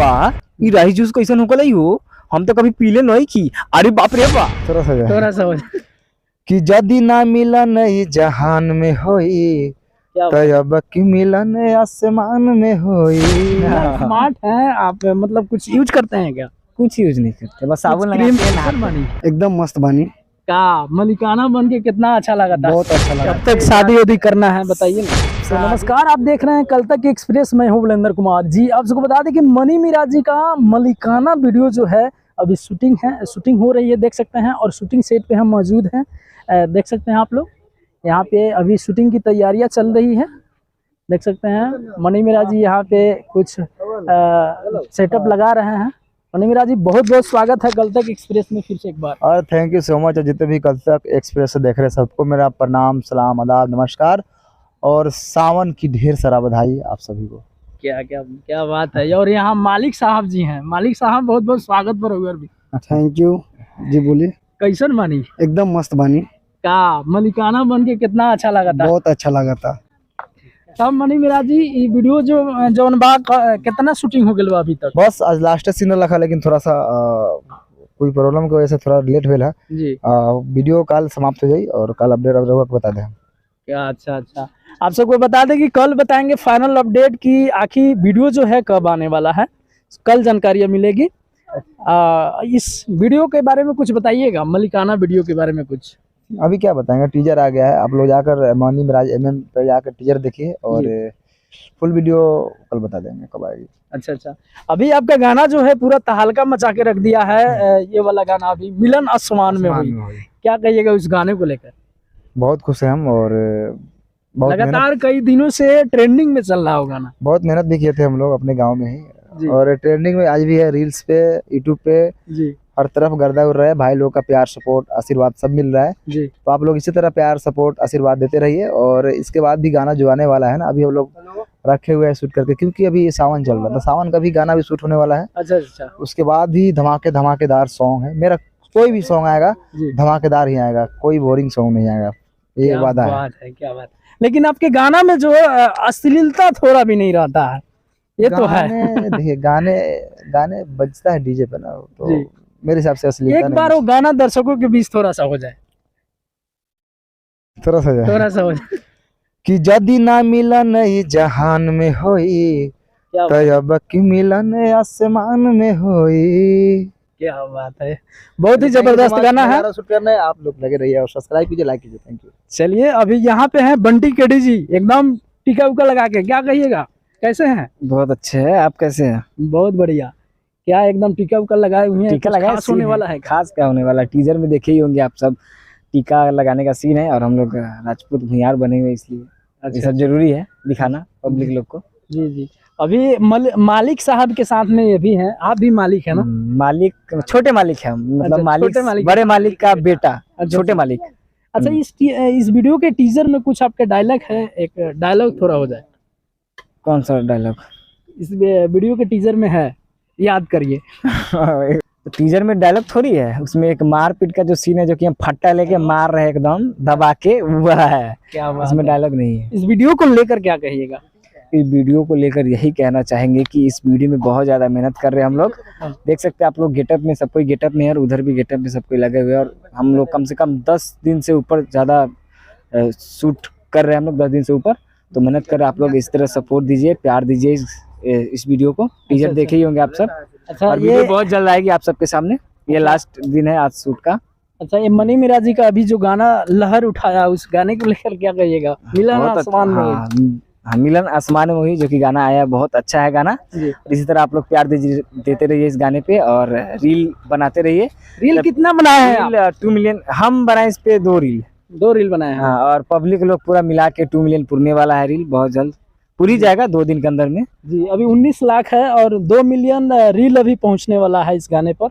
पापा ई राही जूस कैसन होकल हो, हम तो कभी पीले नहीं की। अरे बाप रे बाप, थोड़ा सा हो जाए। कि जदी ना मिलन ई जहान में होई तो अब की मिलन आसमान में होई। स्मार्ट है आप, मतलब कुछ यूज करते हैं क्या? कुछ यूज नहीं करते, बस साबुन क्रीम लगाते हैं, नहाते हैं। बानी एकदम मस्त बानी। का मलिकाना बन के कितना अच्छा लगा था। बहुत अच्छा लगा। कब तक शादी वादी करना है बताइए ना। तो नमस्कार, आप देख रहे हैं कल तक एक्सप्रेस। मैं हूं बुलेंद्र कुमार जी। आप सबको बता दें कि मनी मिराज जी का मलिकाना वीडियो जो है अभी शूटिंग हो रही है, देख सकते हैं। और शूटिंग सेट पे हम मौजूद हैं, देख सकते हैं आप लोग। यहाँ पे अभी शूटिंग की तैयारियां चल रही है, देख सकते हैं। मनी मिराज जी यहाँ पे कुछ सेटअप लगा रहे हैं। मनी मिराज जी, बहुत बहुत स्वागत है कल तक एक्सप्रेस में फिर से एक बार। और थैंक यू सो मच। जितने भी कल तक एक्सप्रेस से देख रहे हैं सबको मेरा प्रणाम, सलाम, आदाब, नमस्कार और सावन की ढेर सारा बधाई आप सभी को। क्या क्या क्या बात है। और यहाँ मालिक साहब जी हैं। मालिक साहब, बहुत बहुत स्वागत पर हुआ भी। थैंक यू जी। बोलिए। कैसन मानी? एकदम मस्त बानी। का मलिकाना बन के कितना अच्छा लगा था। बहुत अच्छा लगा था। तब मनी मिराज जी, ये वीडियो जौन बा कितना शूटिंग हो गया अभी तक? बस आज लास्ट सीन रखा, लेकिन थोड़ा सा कोई प्रॉब्लम की वजह से थोड़ा लेट हुआ है जी। वीडियो कल समाप्त हो जाए और कल अपडेट बता दें। क्या अच्छा अच्छा। आप सबको बता दें कि कल बताएंगे फाइनल अपडेट की आखिर वीडियो जो है कब आने वाला है, कल जानकारियाँ मिलेगी। इस वीडियो के बारे में कुछ बताइएगा, मलिकाना वीडियो के बारे में कुछ। अभी क्या बताएंगे, टीजर आ गया है, आप लोग जाकर मनी मिराज MM पर जाकर टीजर देखिए और फुल वीडियो कल बता देंगे कब आएगी। अच्छा अच्छा। अभी आपका गाना जो है पूरा तहलका मचा के रख दिया है। ये वाला गाना अभी मिलन आसमान में हुई, क्या कहिएगा उस गाने को लेकर? बहुत खुश हैं हम और बहुत लगातार कई दिनों से ट्रेंडिंग में चल रहा हो गाना। बहुत मेहनत भी किए थे हम लोग अपने गांव में ही, और ट्रेंडिंग में आज भी है, रील्स पे, यूट्यूब पे जी। हर तरफ गर्दा उड़ रहा है। भाई लोग का प्यार, सपोर्ट, आशीर्वाद सब मिल रहा है जी। तो आप लोग इसी तरह प्यार, सपोर्ट, आशीर्वाद देते रहिए। और इसके बाद भी गाना जो आने वाला है ना, अभी हम लोग रखे हुए हैं शूट करके, क्योंकि अभी ये सावन चल रहा था, सावन का भी गाना भी शूट होने वाला है। अच्छा अच्छा। उसके बाद भी धमाकेदार सॉन्ग है मेरा। कोई भी सॉन्ग आएगा धमाकेदार ही आएगा, कोई बोरिंग सॉन्ग नहीं आएगा, ये वादा है। क्या बात। लेकिन आपके गाना में जो अश्लीलता थोड़ा भी नहीं रहता है, ये तो है। देखिए गाने बजता है डीजे पे ना, तो मेरे हिसाब से अश्लीलता एक बार वो गाना दर्शकों के बीच थोड़ा सा हो जाए, थोड़ा सा हो जाए कि जदी ना मिलन ई जहान में होई तो अब की मिलन आसमान में होई। क्या बात है, बहुत ही जबरदस्त गाना है। शूट करना है, आप लोग लगे रहिए और सब्सक्राइब कीजिए, लाइक कीजिए। Thank you. चलिए, अभी यहाँ पे है बंटी केडी जी, एकदम टीका उका लगा के, क्या कहिएगा, कैसे हैं? बहुत अच्छे हैं, आप कैसे हैं? बहुत बढ़िया। क्या एकदम टीका उका लगाए हुए हैं? टीका लगाया, खास होने वाला है? खास क्या होने वाला, टीजर में देखे ही होंगे आप सब, टीका लगाने का सीन है। और हम लोग राजपूत भुइयार बने हुए, इसलिए ये सब जरूरी है दिखाना पब्लिक लोग को। जी जी। अभी मालिक साहब के साथ में ये भी हैं, आप भी मालिक है ना? मालिक, छोटे मालिक है, मतलब मालिक बड़े मालिक का बेटा, छोटे मालिक। अच्छा, इस वीडियो के टीजर में कुछ आपके डायलॉग है, एक डायलॉग थोड़ा हो जाए। कौन सा डायलॉग इस वीडियो के टीजर में है, याद करिए। टीजर में डायलॉग थोड़ी है, उसमें एक मारपीट का जो सीन है, जो कि हम फट्टा लेके मार रहे एकदम दबा के, वह है। क्या उसमें डायलॉग नहीं है। इस वीडियो को लेकर क्या कहिएगा? इस वीडियो को लेकर यही कहना चाहेंगे कि इस वीडियो में बहुत ज्यादा मेहनत कर रहे हैं हम लोग। देख सकते हैं आप लोग, गेटअप में सब कोई गेटअप में है और उधर भी गेटअप में सब कोई लगे हुए हैं। और हम लोग कम से कम 10 दिन से ऊपर ज्यादा शूट कर रहे हैं हम लोग, 10 दिन से ऊपर। तो मेहनत कर रहे हैं आप लोग, इस तरह सपोर्ट दीजिए, प्यार दीजिए इस वीडियो को। टीजर देखे ही होंगे आप सब। अच्छा, और वीडियो बहुत जल्द आएगी आप सबके सामने। ये लास्ट दिन है आज शूट का। अच्छा, ये मनी मिराज जी का अभी जो गाना लहर उठाया, उस गाने को लेकर क्या कहिएगा? मिलन आसमान में। हाँ, मिलन आसमान में हुई, जो कि गाना आया, बहुत अच्छा है गाना। इसी तरह आप लोग प्यार देते रहिए इस गाने पे, और रील बनाते रहिए। रील कितना बनाया है? 2 मिलियन हम बनाए इस पे, 2 रील बनाए हैं। हाँ, और पब्लिक लोग पूरा मिला के 2 मिलियन पुरने वाला है। रील बहुत जल्द पूरी जाएगा, 2 दिन के अंदर में। जी, अभी 19 लाख है और 2 मिलियन रील अभी पहुंचने वाला है इस गाने पर।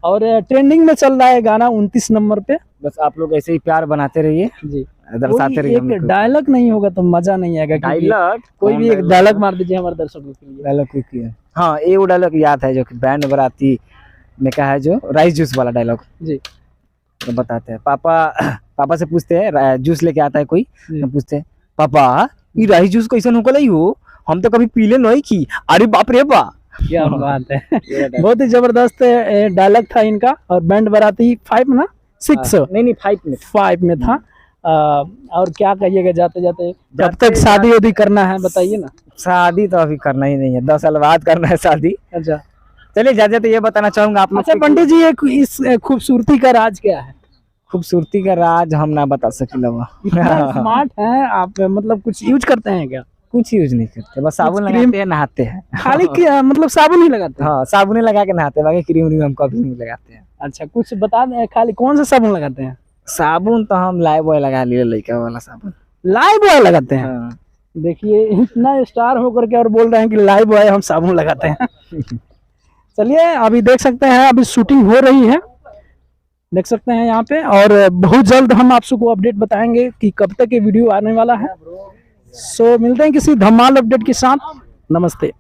और ट्रेंडिंग में चल रहा है गाना 29 नंबर पे। बस आप लोग ऐसे ही प्यार बनाते रहिए जी, दर्शाते रहिए। एक डायलॉग नहीं होगा तो मजा नहीं आएगा। डायलॉग कोई भी एक डायलॉग मार दीजिए हमारे दर्शकों के लिए। डायलॉग क्यों है? हाँ, ये वो डायलॉग याद है जो कि बैंड बराती में कहा है, जो राइस जूस वाला डायलॉग जी। तो बताते हैं, पापा से पूछते हैं, जूस लेके आता है कोई, तो पूछते हैं, पापा ये राइस जूस कैसन होकल हो, हम तो कभी पीले नहीं की। अरे बाप रे बाप, क्या बात है। बहुत ही जबरदस्त डायलॉग था इनका। और बैंड बाराती 5 ना 6 नहीं 5 में था। और क्या कहिएगा जाते जाते, जब तक शादी वादी करना है बताइए ना। शादी तो अभी करना ही नहीं है, 10 साल बाद करना है शादी। अच्छा चलिए जाते तो ये बताना चाहूंगा आप लोग अच्छा पंडित जी, इस खूबसूरती का राज क्या है? खूबसूरती का राज हम ना बता सकिला। स्मार्ट है आप, मतलब कुछ यूज करते हैं क्या? कुछ यूज नहीं करते, बस साबुन क्रीम? लगाते हैं, नहाते हैं। खाली मतलब साबुन ही लगाते हैं? हाँ साबुन ही लगा के नहाते हैं, बाकी क्रीम व्रीम हम कभी नहीं लगाते हैं। अच्छा कुछ बता दें, खाली कौन सा साबुन लगाते हैं? साबुन तो हम लाइफ बॉय लगा लिए, लड़का वाला साबुन। लाइव बॉय लगाते हैं? हाँ। देखिए इतना स्टार होकर के और बोल रहे हैं कि लाइव बॉय हम साबुन लगाते हैं। चलिए अभी देख सकते हैं, अभी शूटिंग हो रही है, देख सकते हैं यहाँ पे। और बहुत जल्द हम आप सबको अपडेट बताएंगे कि कब तक ये वीडियो आने वाला है। सो मिलते हैं किसी धमाल अपडेट के साथ। नमस्ते।